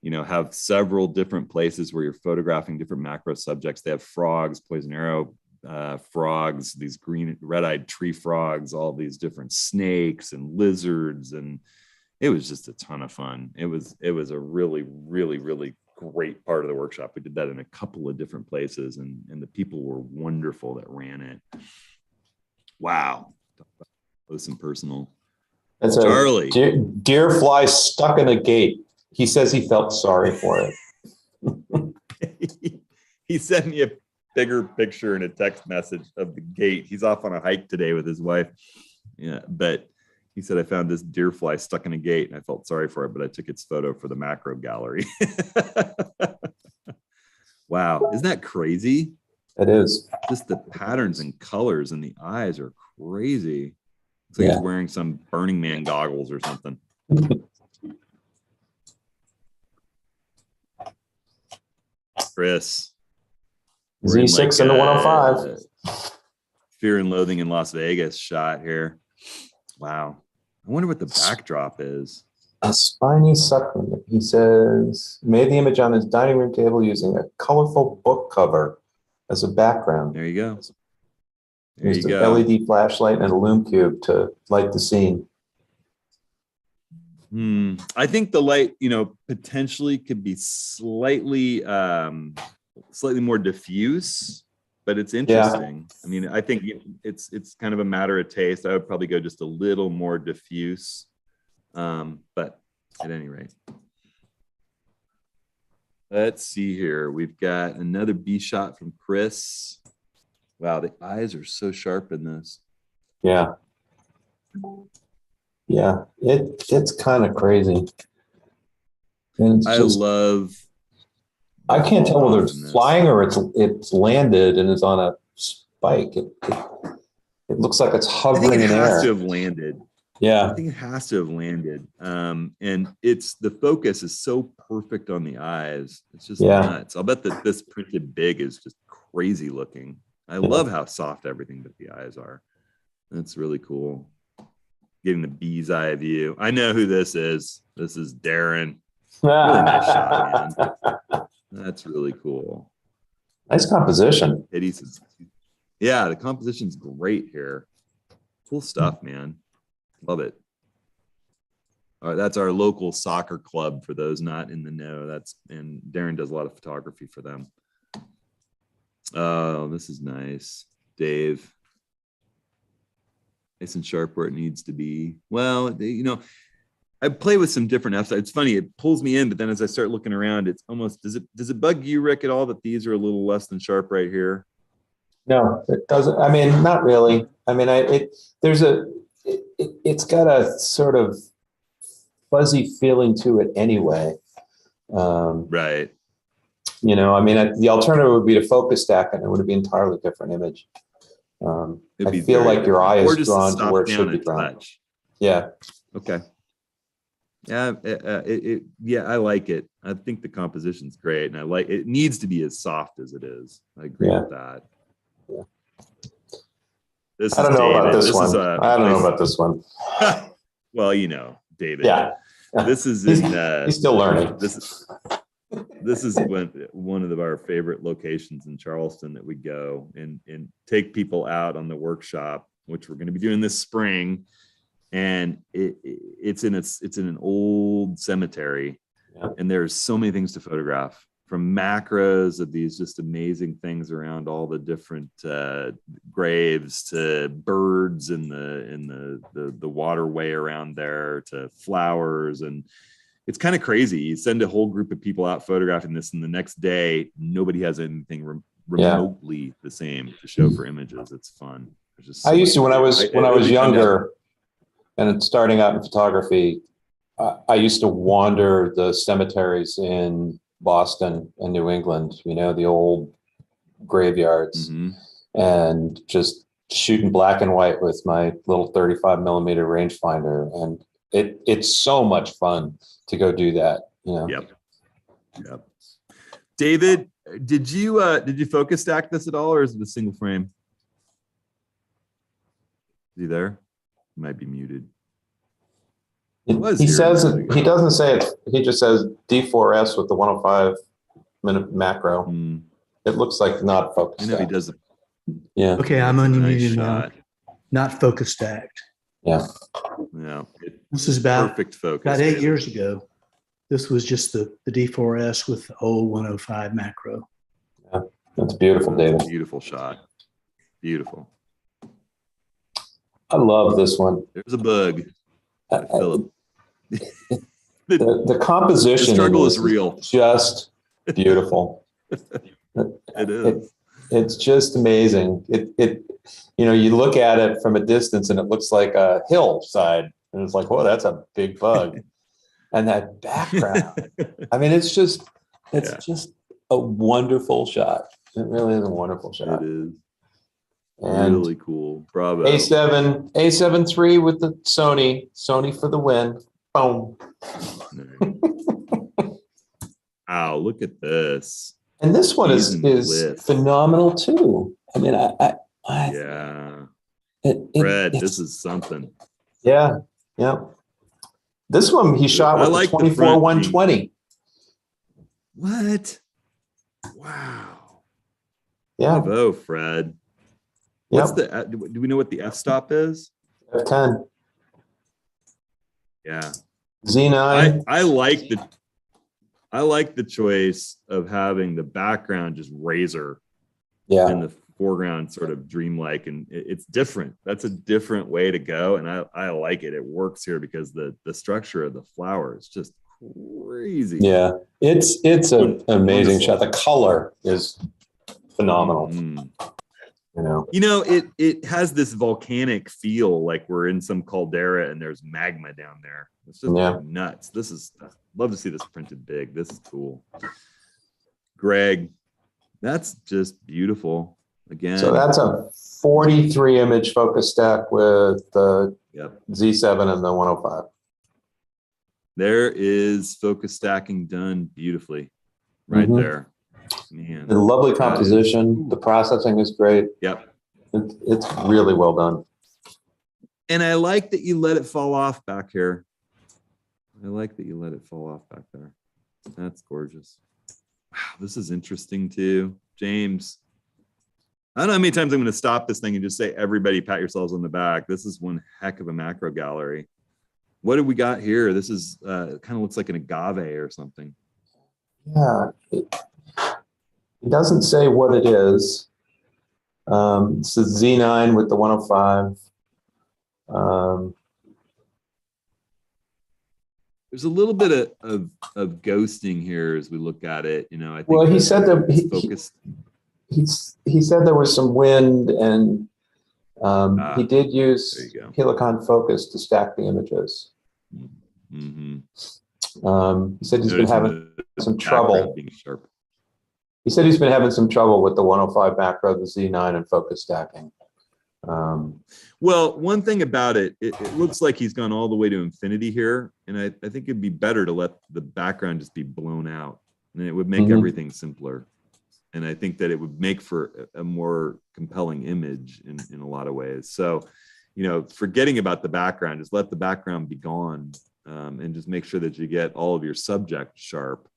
have several different places where you're photographing different macro subjects. They have frogs, poison arrow frogs, these green red-eyed tree frogs, all these different snakes and lizards, and it was just a ton of fun. It was a really, really, really great part of the workshop. We did that in a couple of different places, and the people were wonderful that ran it. Wow. Close and personal. That's Charlie. A deer fly stuck in a gate. He says he felt sorry for it. He sent me a bigger picture and a text message of the gate. He's off on a hike today with his wife. Yeah, but he said, I found this deer fly stuck in a gate and I felt sorry for it, but I took its photo for the macro gallery. Wow. Isn't that crazy? It is. Just the patterns and colors in the eyes are crazy. It's like he's wearing some Burning Man goggles or something. Chris. Z6 and the 105. Fear and Loathing in Las Vegas shot here. Wow. I wonder what the backdrop is. A spiny succulent. He says, made the image on his dining room table using a colorful book cover as a background. There you go. There Used you an go. LED flashlight and a lume cube to light the scene. I think the light, potentially could be slightly more diffuse, but it's interesting. I mean, I think it's kind of a matter of taste. I would probably go just a little more diffuse, but at any rate. Let's see here. We've got another B shot from Chris. Wow, the eyes are so sharp in this. Yeah. Yeah, it's kind of crazy. And it's I can't tell whether it's flying or it's landed and is on a spike. It looks like it's hovering in air. It has to have landed. Yeah. I think it has to have landed. And the focus is so perfect on the eyes. It's just nuts. I'll bet that this printed big is just crazy looking. I love how soft everything but the eyes are. That's really cool. Getting the bee's eye view. I know who this is. This is Darren. Really nice shot, man. That's really cool. Nice composition. Yeah, the composition's great here. Cool stuff, man. Love it. All right, that's our local soccer club for those not in the know. And Darren does a lot of photography for them. Oh, this is nice. Dave. Nice and sharp where it needs to be. Well, I play with some different Fs. It's funny, it pulls me in, but then as I start looking around, it's almost, does it bug you, Rick, at all that these are a little less than sharp right here? No, it doesn't. I mean, not really. I mean, it's got a sort of fuzzy feeling to it anyway. Right. I mean, the alternative would be to focus stack it, and it would be an entirely different image. I feel like your eye is drawn to where it should be drawn. Yeah. Okay. Yeah, I like it. I think the composition's great, and it needs to be as soft as it is. I agree with that. Yeah. This I don't know about this This one. is I don't know about this one. Well, David. Yeah. This is he's still learning. This is one of our favorite locations in Charleston that we go and take people out on the workshop, which we're going to be doing this spring. And it's in an old cemetery, and there's so many things to photograph, from macros of these just amazing things around all the different graves, to birds in the waterway around there, to flowers. And it's kind of crazy. You send a whole group of people out photographing this, and the next day nobody has anything remotely the same to show for images. It's fun. It's just I so used to, much when I was every time younger and starting out in photography, I used to wander the cemeteries in Boston and New England, the old graveyards, Mhm. and just shooting black and white with my little 35 millimeter rangefinder. And it's so much fun to go do that. Yep. David, did you focus stack this at all, or is it a single frame? Is he there? He might be muted. He says he doesn't say it. He just says D4S with the 105 minute macro. It looks like not focused. I know he does. Yeah. Okay, I'm Nice unmuted now. shot. Not focus stacked. Yeah. Yeah. This is about Perfect focus. about 8 David. years ago. This was just the D4S with the old 105 macro. That's beautiful, That's a David. beautiful shot. Beautiful. I love this one. There's a bug. Philip. The composition The struggle in is this real. Just beautiful. It is. It's just amazing. You look at it from a distance and it looks like a hillside, and it's like, whoa, that's a big bug. And that background, I mean, it's just a wonderful shot. It really is a wonderful shot. It is. And Really cool. Bravo. A7 III with the Sony for the win. Boom. Wow, look at this. And this one is Bliss. phenomenal too. I mean, Yeah. Fred, this is something. Yeah. This one he shot with like the the 24 front 120. What? Wow. Yeah. Bravo, Fred. What's the, do we know what the f-stop is? F10. Yeah. Z9. I like the choice of having the background just razor and the foreground sort of dreamlike, and it's different. That's a different way to go, and I like it. It works here because the structure of the flower is just crazy. Yeah, it's an amazing shot. The color is phenomenal. It has this volcanic feel, like we're in some caldera and there's magma down there. It's just nuts. I'd love to see this printed big. This is cool. Greg, that's just beautiful. Again, so that's a 43 image focus stack with the Z7 and the 105. There is focus stacking done beautifully right there. Man, the lovely composition. The processing is great. Yep. It's really well done. And I like that you let it fall off back here. I like that you let it fall off back there. That's gorgeous. Wow, this is interesting too. James, I don't know how many times I'm going to stop this thing and just say, everybody pat yourselves on the back. This is one heck of a macro gallery. What do we got here? This is kind of looks like an agave or something. Yeah. It doesn't say what it is. It's a Z9 with the 105. There's a little bit of ghosting here as we look at it. I think he said that it's focused. He said there was some wind, and he did use Helicon Focus to stack the images. Mm-hmm. He said he's been having some trouble. He said he's been having some trouble with the 105 macro, the Z9, and focus stacking. Well, one thing about it looks like he's gone all the way to infinity here, and I think it'd be better to let the background just be blown out, and it would make everything simpler. And I think that it would make for a more compelling image in a lot of ways. So, forgetting about the background, just let the background be gone, and just make sure that you get all of your subject sharp.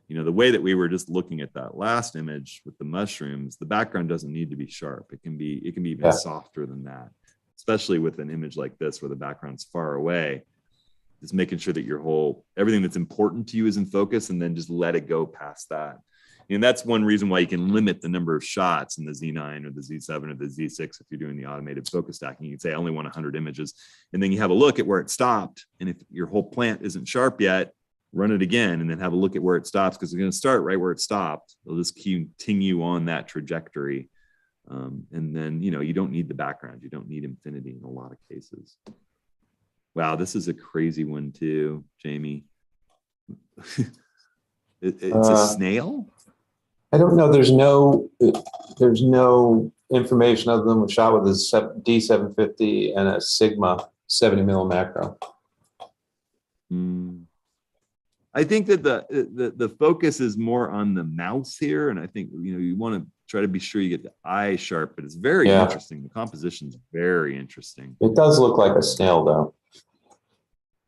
The way that we were just looking at that last image with the mushrooms, the background doesn't need to be sharp. It can be even softer than that, especially with an image like this where the background's far away. Just making sure that everything that's important to you is in focus, and then just let it go past that. And that's one reason why you can limit the number of shots in the Z9 or the Z7 or the Z6 if you're doing the automated focus stacking. You can say I only want 100 images, and then you have a look at where it stopped. And if your whole plant isn't sharp yet, run it again, and then have a look at where it stops, because it's going to start right where it stopped. They'll just continue on that trajectory. And then, you don't need the background. You don't need infinity in a lot of cases. Wow, this is a crazy one too, Jamie. It's a snail? I don't know. There's no information other than was shot with a D750 and a Sigma 70 mil macro. I think that the focus is more on the mouse here, and I think you want to try to be sure you get the eye sharp, but it's very interesting. The composition is very interesting. It does look like a snail, though.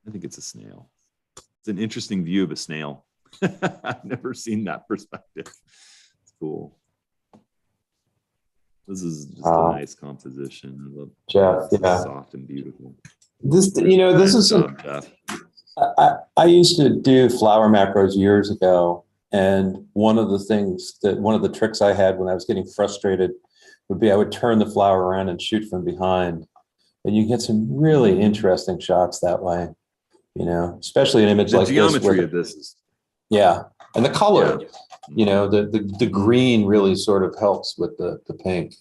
I think it's a snail. It's an interesting view of a snail. I've never seen that perspective. It's cool. This is just a nice composition. I love Jeff, soft and beautiful. This is Jeff. I used to do flower macros years ago, and one of the tricks I had when I was getting frustrated would be I would turn the flower around and shoot from behind, and you get some really interesting shots that way. Especially an image The like this. geometry of this is and the color. The green really sort of helps with the pink.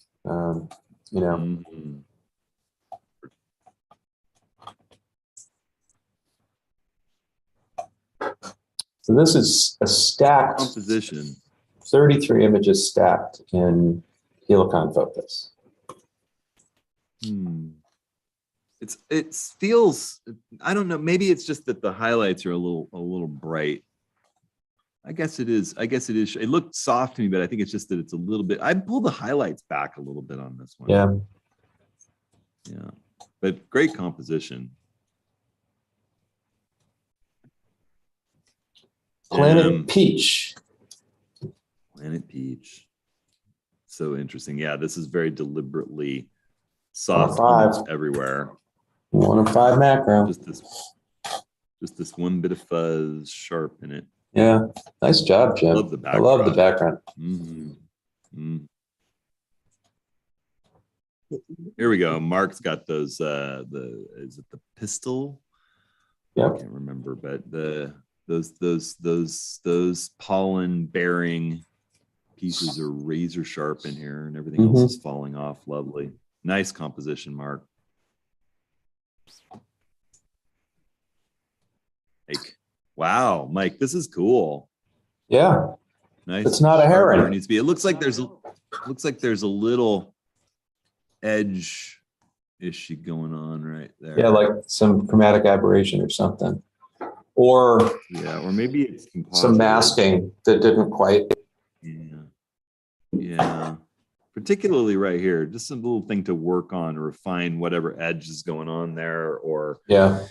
So this is a stacked composition. 33 images stacked in Helicon focus. It feels, I don't know, maybe it's just that the highlights are a little bright. I guess it is. It looked soft to me, but I think it's just that it's a little bit, I pull the highlights back a little bit on this one. Yeah. But great composition. Planet Peach. Planet Peach. So interesting. Yeah, this is very deliberately soft almost everywhere. 1 of 5 macro. Just this one bit of fuzz sharp in it. Yeah, nice job, Jim. I love the background. Here we go. Mark's got those. Is it the pistol? Yeah, I can't remember, but those pollen bearing pieces are razor sharp in here, and everything else is falling off. Lovely, nice composition, Mark. Wow, Mike, this is cool. Yeah, nice. It's not a heron. It needs to be. It looks like there's a little edge issue going on right there. Yeah, like some chromatic aberration or something, or maybe it's some masking that didn't quite. Yeah. Particularly right here, just a little thing to work on, refine whatever edge is going on there, or get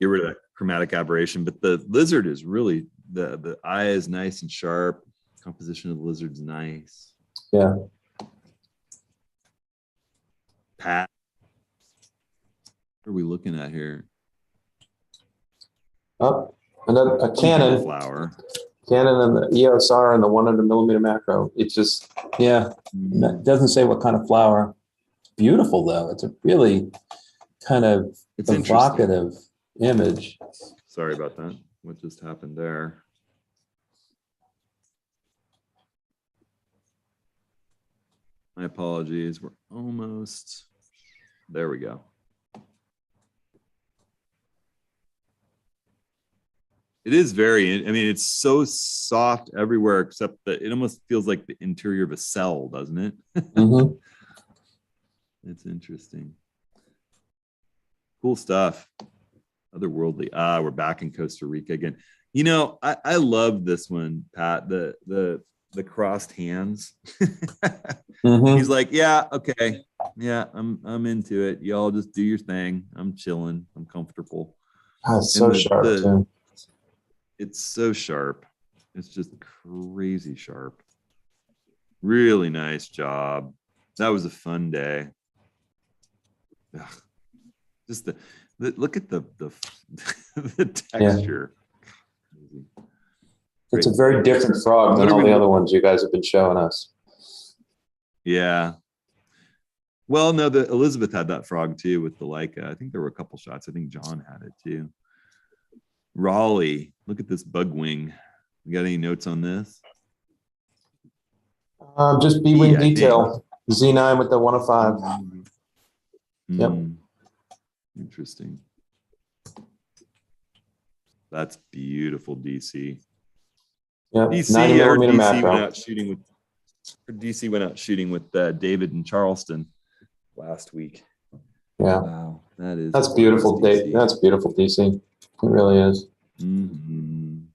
rid of that chromatic aberration. But the lizard is really, the eye is nice and sharp. Composition of the lizard's nice. Yeah. Pat, what are we looking at here? Oh, another a Canon flower. Canon and the EOS R and the 100 millimeter macro. It's just, it doesn't say what kind of flower. Beautiful though. It's a really kind of evocative image. Sorry about that. What just happened there? My apologies. We're almost, there we go. It is very, I mean, it's so soft everywhere, except that it almost feels like the interior of a cell, doesn't it? It's interesting. Cool stuff. Otherworldly. We're back in Costa Rica again. I love this one, Pat, the crossed hands. He's like, yeah, okay. Yeah, I'm into it. Y'all just do your thing. I'm chilling. I'm comfortable. It's so sharp too. It's so sharp. It's just crazy sharp. Really nice job. That was a fun day. Ugh. Just the look at the texture. Yeah. It's a very different frog than all the other ones you guys have been showing us. Yeah. Well, no, the Elizabeth had that frog too with the Leica. I think there were a couple shots. I think John had it too. Raleigh, look at this bug wing. You got any notes on this? Just B-wing I think. detail, Z9 with the 105. Yep. Interesting. That's beautiful, DC. Yep. DC, 90 millimeter DC macro. went out shooting with DC went out shooting with David in Charleston last week. Yeah. Wow, That's beautiful. DC. That's beautiful, DC. It really is. Mhm.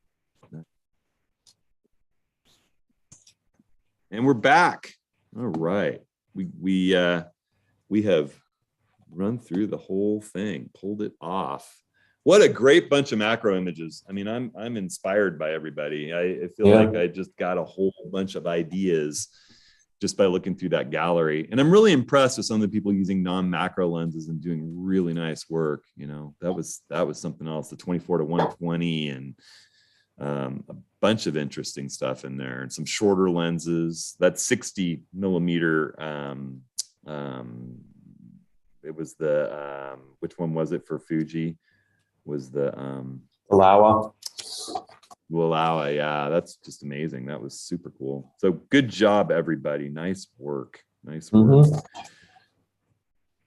And we're back. All right. We have run through the whole thing, pulled it off. What a great bunch of macro images. I mean, I'm inspired by everybody. I feel like I just got a whole bunch of ideas just by looking through that gallery. And I'm really impressed with some of the people using non-macro lenses and doing really nice work. You know, that was something else, the 24 to 120 and a bunch of interesting stuff in there, and some shorter lenses. That 60 millimeter, it was the, which one was it for Fuji? Was the Laowa. Laowa, yeah, that's just amazing. That was super cool. So good job, everybody. Nice work. Nice work.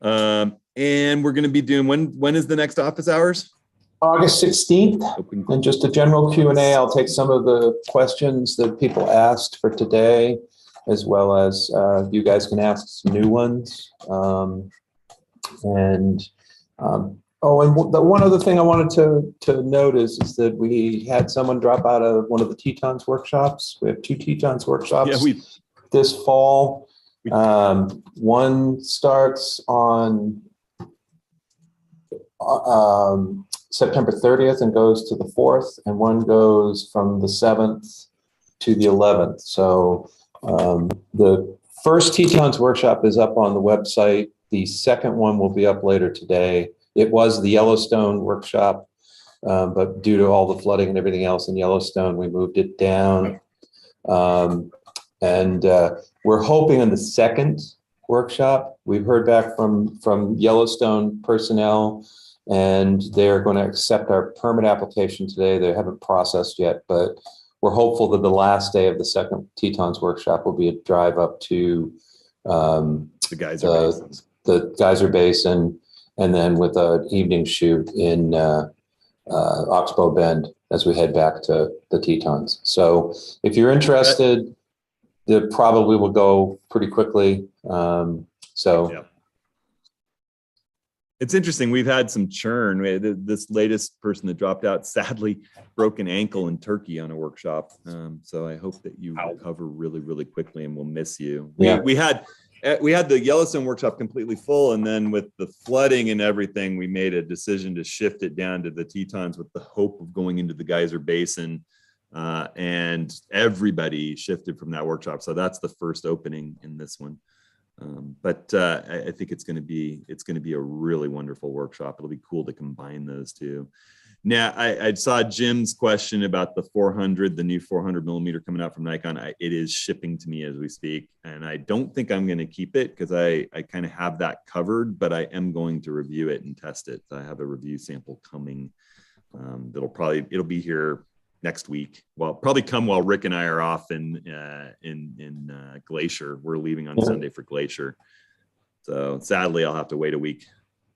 And we're going to be doing, when is the next office hours? August 16th. And just a general Q&A. I'll take some of the questions that people asked for today, as well as you guys can ask some new ones. The one other thing I wanted to note is that we had someone drop out of one of the Tetons workshops. We have 2 Tetons workshops this fall. One starts on September 30th and goes to the 4th, and one goes from the 7th to the 11th. So the first Tetons workshop is up on the website. The second one will be up later today. It was the Yellowstone workshop, but due to all the flooding and everything else in Yellowstone, we moved it down. We're hoping in the second workshop, we've heard back from Yellowstone personnel, and they're going to accept our permit application today. They haven't processed yet, but we're hopeful that the last day of the second Tetons workshop will be a drive up to the Geyser Basin, and then with an evening shoot in Oxbow Bend as we head back to the Tetons. So if you're interested, it probably will go pretty quickly. It's interesting. We've had some churn. This latest person that dropped out sadly broke an ankle in Turkey on a workshop. So I hope that you recover really, really quickly, and we'll miss you. We had the Yellowstone workshop completely full, and then with the flooding and everything, we made a decision to shift it down to the Tetons with the hope of going into the Geyser Basin, and everybody shifted from that workshop. So that's the first opening in this one. But I think it's going to be a really wonderful workshop. It'll be cool to combine those two. Now, I saw Jim's question about the 400, the new 400 millimeter coming out from Nikon. It is shipping to me as we speak, and I don't think I'm going to keep it because I kind of have that covered, but I am going to review it and test it. I have a review sample coming. It'll be here next week. Well, probably come while Rick and I are off in Glacier. We're leaving on Sunday for Glacier, so sadly I'll have to wait a week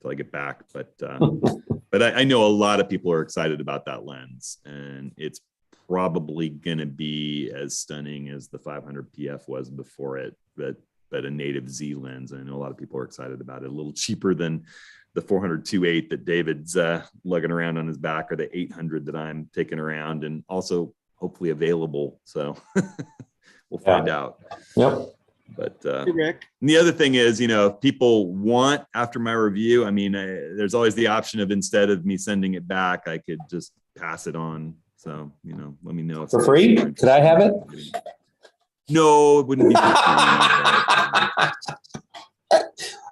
till I get back. But I know a lot of people are excited about that lens, and it's probably going to be as stunning as the 500 PF was before it, but a native Z lens. I know a lot of people are excited about it. A little cheaper than the 400 2.8 that David's lugging around on his back, or the 800 that I'm taking around, and also hopefully available. So we'll find out. Yep. But Hey, Rick. the other thing is, if people want after my review, I mean, there's always the option of, instead of me sending it back, I could just pass it on. So, let me know. For free? Could I have it? No, it wouldn't be for free.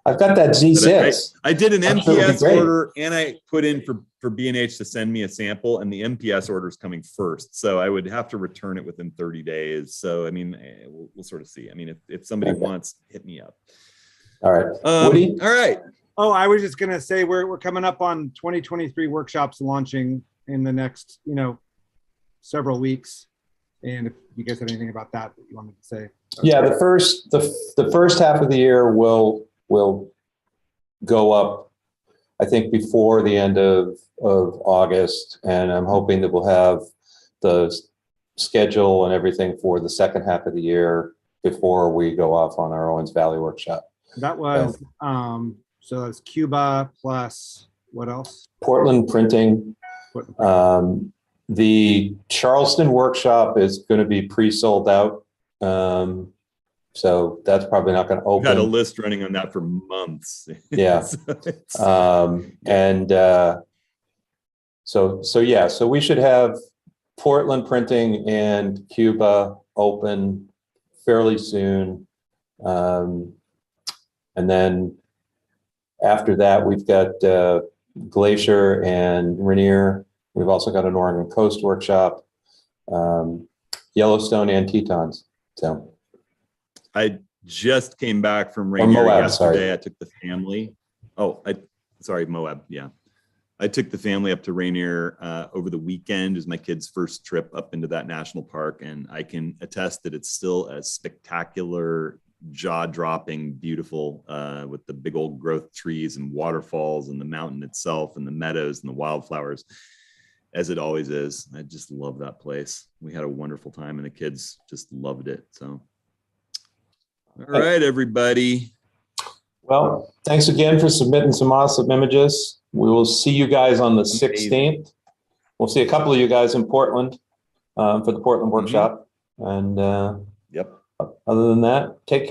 I've got that Z6. I did an I'm sure it'll be MPS great. order, and I put in for B&H to send me a sample, and the MPS order is coming first. So I would have to return it within 30 days. So, I mean, we'll sort of see. I mean, if somebody wants, hit me up. All right. Woody? All right. Oh, I was just going to say we're coming up on 2023 workshops launching in the next, several weeks. And if you guys have anything about that you wanted to say. Yeah, the first half of the year will go up, I think, before the end of August, and I'm hoping that we'll have the schedule and everything for the second half of the year before we go off on our Owens Valley workshop. That was, so that's Cuba plus what else? Portland printing. The Charleston workshop is going to be pre-sold out. So that's probably not going to We've had a open. list running on that for months. Yeah. So we should have Portland printing and Cuba open fairly soon. And then after that, we've got Glacier and Rainier. We've also got an Oregon Coast workshop, Yellowstone and Tetons. So I just came back from Rainier Moab, yesterday. sorry. I took the family. Moab. Yeah. I took the family up to Rainier over the weekend. It was my kid's first trip up into that national park. And I can attest that it's still a spectacular, jaw-dropping, beautiful, with the big old growth trees and waterfalls and the mountain itself and the meadows and the wildflowers, as it always is. I just love that place. We had a wonderful time and the kids just loved it. So, all right, everybody. Well, thanks again for submitting some awesome images. We will see you guys on the 16th. We'll see a couple of you guys in Portland for the Portland workshop. And Yep. other than that, take care.